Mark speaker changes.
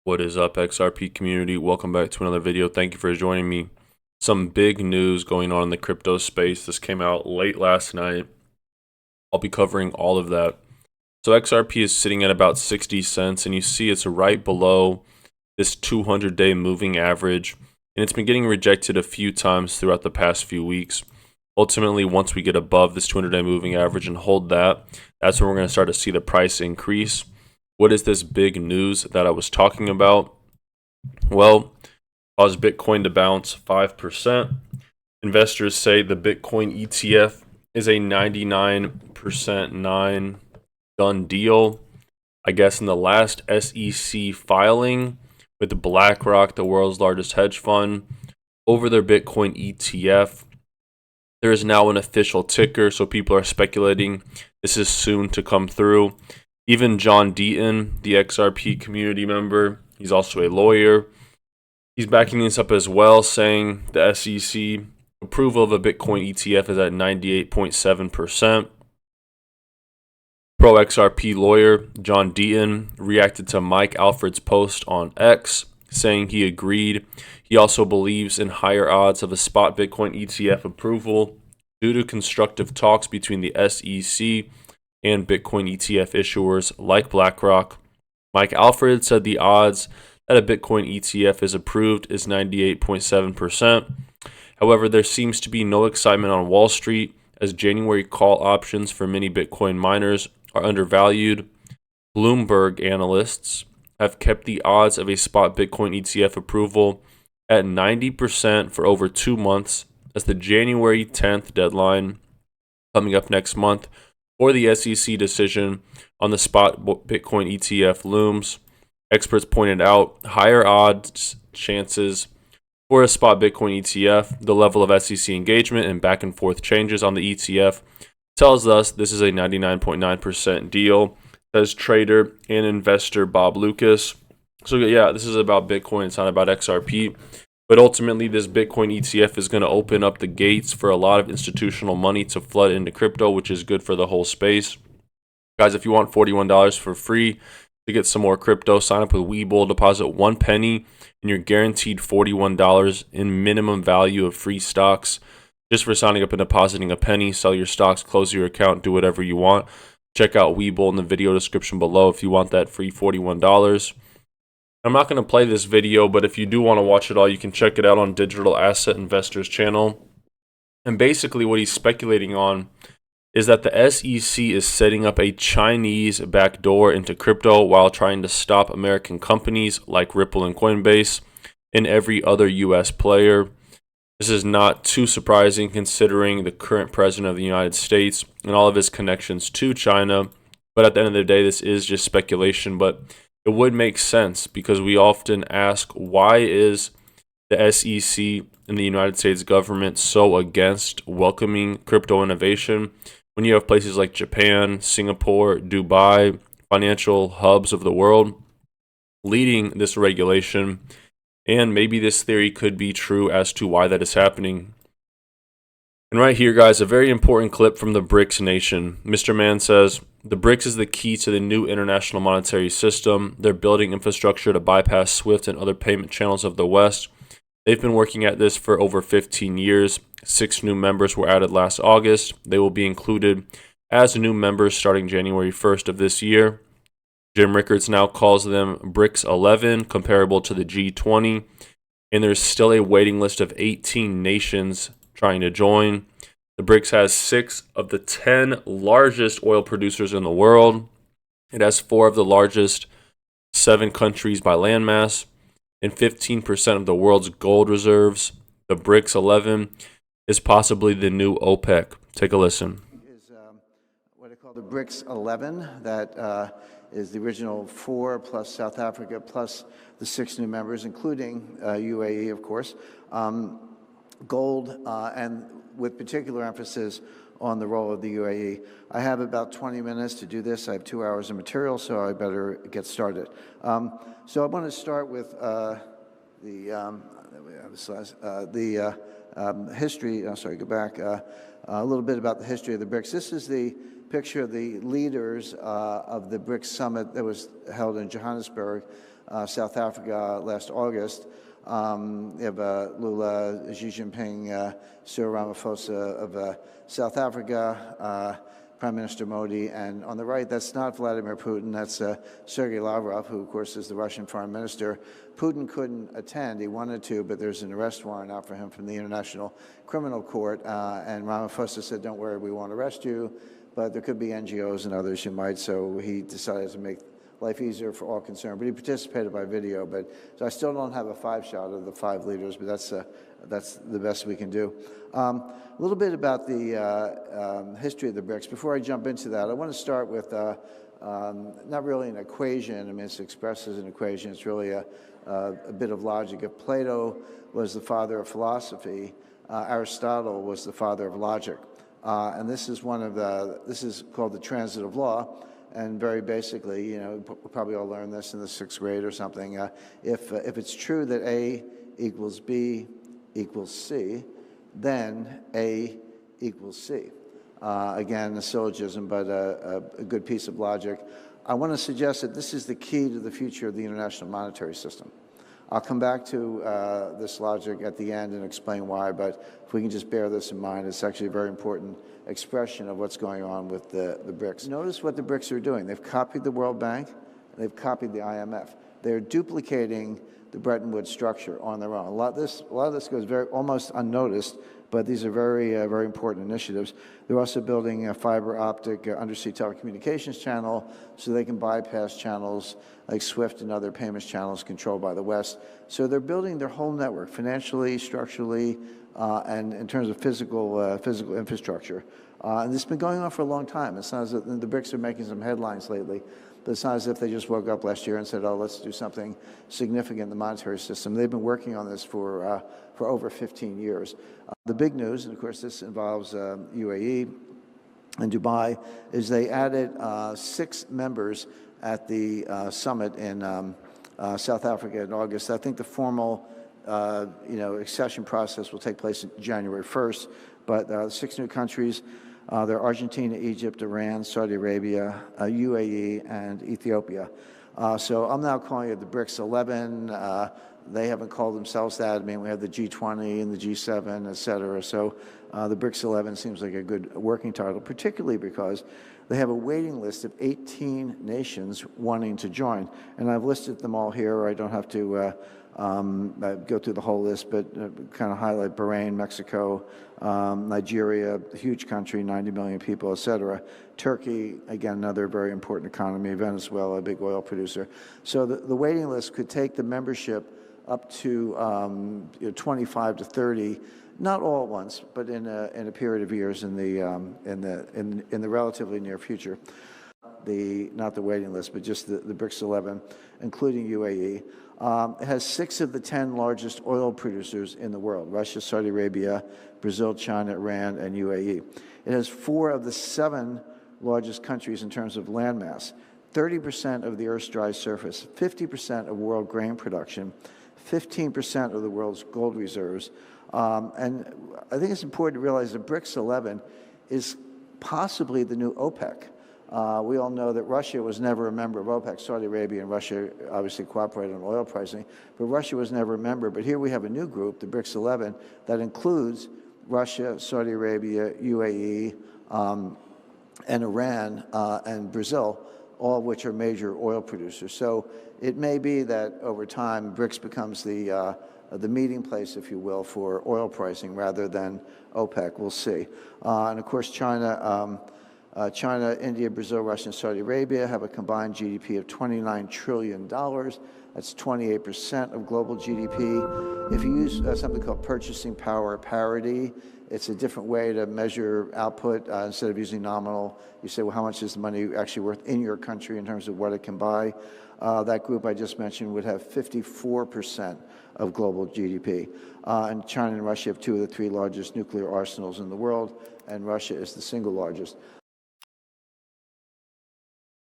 Speaker 1: What is up, XRP community? Welcome back to another video. Thank you for joining me. Some big news going on in the crypto space. This came out late last night. I'll be covering all of that. So XRP is sitting at about 60 cents, and you see it's right below this 200-day moving average, and it's been getting rejected a few times throughout the past few weeks. Ultimately, once we get above this 200-day moving average and hold that, that's when we're going to start to see the price increase. What is this big news that I was talking about? Well, caused Bitcoin to bounce 5%. Investors say the Bitcoin ETF is a 99% done deal. I guess in the last SEC filing with BlackRock, the world's largest hedge fund, over their Bitcoin ETF, there is now an official ticker, so people are speculating this is soon to come through. Even John Deaton, the XRP community member, he's also a lawyer. He's backing this up as well, saying the SEC approval of a Bitcoin ETF is at 98.7%. Pro XRP lawyer John Deaton reacted to Mike Alfred's post on X, saying he agreed. He also believes in higher odds of a spot Bitcoin ETF approval due to constructive talks between the SEC and Bitcoin ETF issuers like BlackRock. Mike Alfred said the odds that a Bitcoin ETF is approved is 98.7%. However, there seems to be no excitement on Wall Street as January call options for many Bitcoin miners are undervalued. Bloomberg analysts have kept the odds of a spot Bitcoin ETF approval at 90% for over 2 months, as the January 10th deadline coming up next month for the SEC decision on the spot Bitcoin ETF looms. Experts pointed out higher odds chances for a spot Bitcoin ETF. The level of SEC engagement and back and forth changes on the ETF tells us this is a 99.9% deal, says trader and investor Bob Lucas. So yeah, this is about Bitcoin. It's not about XRP. But ultimately, this Bitcoin ETF is going to open up the gates for a lot of institutional money to flood into crypto, which is good for the whole space. Guys, if you want $41 for free to get some more crypto, sign up with Webull, deposit 1 penny, and you're guaranteed $41 in minimum value of free stocks just for signing up and depositing a penny. Sell your stocks, close your account, do whatever you want. Check out Webull in the video description below if you want that free $41. I'm not going to play this video, but if you do want to watch it all, you can check it out on Digital Asset Investors channel. And basically what he's speculating on is that the SEC is setting up a Chinese backdoor into crypto while trying to stop American companies like Ripple and Coinbase and every other US player. This is not too surprising considering the current president of the United States and all of his connections to China. But at the end of the day, this is just speculation, but it would make sense because we often ask, why is the SEC and the United States government so against welcoming crypto innovation when you have places like Japan, Singapore, Dubai, financial hubs of the world leading this regulation? And maybe this theory could be true as to why that is happening. And right here, guys, a very important clip from the BRICS nation. Mr. Mann says, the BRICS is the key to the new international monetary system. They're building infrastructure to bypass SWIFT and other payment channels of the West. They've been working at this for over 15 years. 6 new members were added last August. They will be included as new members starting January 1st of this year. Jim Rickards now calls them BRICS 11, comparable to the G20. And there's still a waiting list of 18 nations trying to join. The BRICS has 6 of the 10 largest oil producers in the world. It has 4 of the largest 7 countries by landmass and 15% of the world's gold reserves. The BRICS 11 is possibly the new OPEC. Take a listen.
Speaker 2: Is what I call the BRICS 11. That is the original 4 plus South Africa plus the 6 new members, including UAE, of course. Gold, and with particular emphasis on the role of the UAE. I have about 20 minutes to do this. I have 2 hours of material, so I better get started. So I want to start with history. Go back a little bit about the history of the BRICS. This is the picture of the leaders of the BRICS summit that was held in Johannesburg South Africa last August. You have Lula, Xi Jinping, Cyril Ramaphosa of South Africa, Prime Minister Modi, and on the right, that's not Vladimir Putin, that's Sergei Lavrov, who, of course, is the Russian foreign minister. Putin couldn't attend. He wanted to, but there's an arrest warrant out for him from the International Criminal Court, and Ramaphosa said, don't worry, we won't arrest you, but there could be NGOs and others who might, so he decided to make life easier for all concerned. But he participated by video. So I still don't have a 5-shot of the 5 leaders, but that's the best we can do. A little bit about the history of the BRICS. Before I jump into that, I want to start with not really an equation. I mean, it's expressed as an equation. It's really a bit of logic. If Plato was the father of philosophy, Aristotle was the father of logic. And this is this is called the transitive law. And very basically, we probably all learned this in the 6th grade or something. If it's true that A equals B equals C, then A equals C. Again, a syllogism, but a good piece of logic. I want to suggest that this is the key to the future of the international monetary system. I'll come back to this logic at the end and explain why, but if we can just bear this in mind, it's actually a very important expression of what's going on with the BRICS. Notice what the BRICS are doing. They've copied the World Bank, and they've copied the IMF. They're duplicating the Bretton Woods structure on their own. A lot of this goes almost unnoticed, but these are very important initiatives. They're also building a fiber optic undersea telecommunications channel so they can bypass channels like SWIFT and other payments channels controlled by the West. So they're building their whole network financially, structurally, and in terms of physical infrastructure. And this has been going on for a long time. It's not as if the BRICS are making some headlines lately, but it's not as if they just woke up last year and said, oh, let's do something significant in the monetary system. They've been working on this for over 15 years. The big news, and of course this involves UAE and Dubai, is they added 6 members at the summit in South Africa in August. I think the formal accession process will take place January 1st, but 6 new countries. They're Argentina, Egypt, Iran, Saudi Arabia, UAE, and Ethiopia. So I'm now calling it the BRICS 11. They haven't called themselves that. I mean, we have the G20 and the G7, et cetera. So the BRICS 11 seems like a good working title, particularly because they have a waiting list of 18 nations wanting to join. And I've listed them all here. I don't have to go through the whole list, but kind of highlight Bahrain, Mexico, Nigeria, a huge country, 90 million people, et cetera. Turkey, again, another very important economy. Venezuela, a big oil producer. So the waiting list could take the membership up to 25 to 30, not all at once, but in a period of years in the relatively near future. Not the waiting list, but just the BRICS 11, including UAE. It has 6 of the 10 largest oil producers in the world: Russia, Saudi Arabia, Brazil, China, Iran, and UAE. It has 4 of the 7 largest countries in terms of landmass, 30% of the Earth's dry surface, 50% of world grain production, 15% of the world's gold reserves. And I think it's important to realize that BRICS 11 is possibly the new OPEC. We all know that Russia was never a member of OPEC. Saudi Arabia and Russia obviously cooperated on oil pricing, but Russia was never a member. But here we have a new group, the BRICS 11, that includes Russia, Saudi Arabia, UAE, and Iran, and Brazil, all of which are major oil producers. So it may be that over time, BRICS becomes the meeting place, if you will, for oil pricing rather than OPEC. We'll see. And of course, China, India, Brazil, Russia, and Saudi Arabia have a combined GDP of $29 trillion. That's 28% of global GDP. If you use something called purchasing power parity, it's a different way to measure output. Instead of using nominal, you say, well, how much is the money actually worth in your country in terms of what it can buy? That group I just mentioned would have 54% of global GDP. And China and Russia have 2 of the 3 largest nuclear arsenals in the world, and Russia is the single largest.